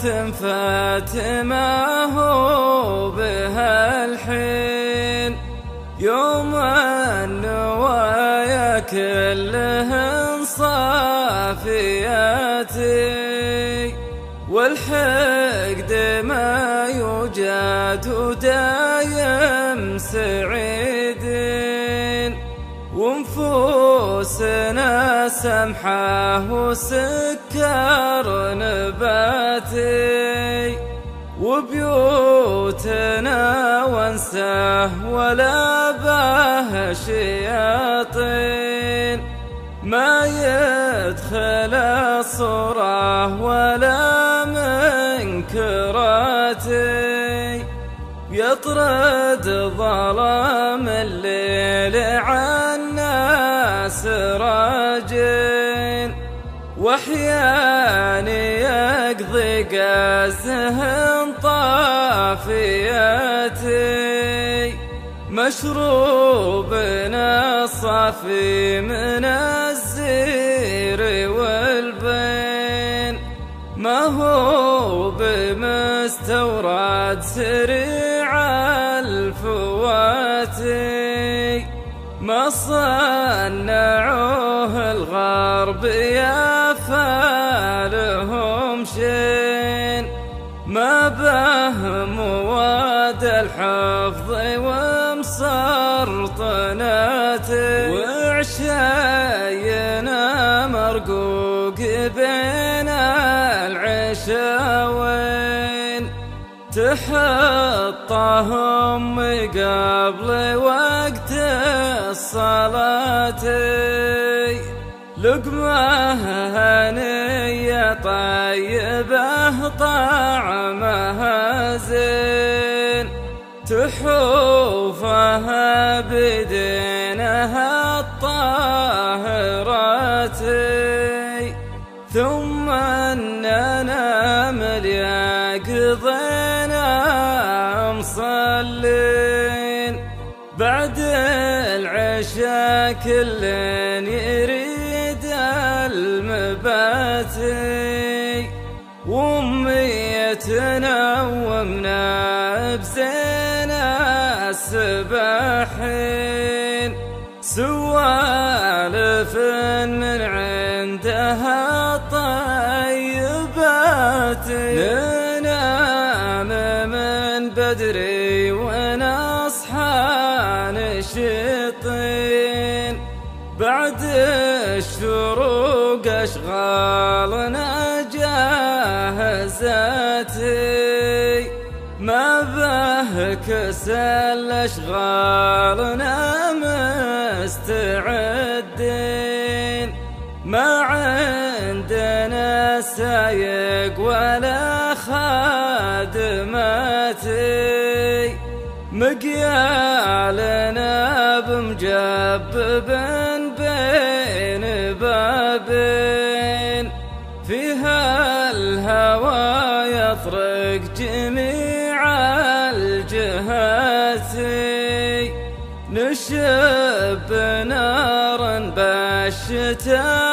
وقت فات ما هو بها الحين، يوم النوايا كلهن صافياتي، والحقد ما يوجد ودايم سعيدين، ونفوسنا سمحة وسكر نباتي، وبيوتنا وانساه ولا به شياطين، ما يدخل الصورة ولا منكراتي، يطرد ظلام الليل عنا سراجين، واحياني يقضي قاسهن طافياتي، مشروبنا الصافي من الزير والبين، ما هو بمستورد سريع الفواتي، ما صنعوه الغرب يا فالهم شين، ما به مواد الحفظ ومسرطناتي، وعشاينا مرقوق بين العشاوين، تحطهم قبل وقت الصلاة، لقمة هنية طيبة طعمها زين، تحوفها بدينها الطاهرات، ثم أننا مليا قضينا مصلين، بعد العشاء كل يريد المباتي، وأميتنا ومنا بزينا السباحين، سوالف من عندها طيبات، ننام من بدري ونصحى نشطين، بعد الشروق أشغالنا جاهزاتي، ما به كسل أشغالنا مستعدين، ما عندنا سايق ولا خادماتي، مقيالنا بمجبب بين بابين، فيها الهوى يطرق جميع الجهات، نشب نارا بالشتاء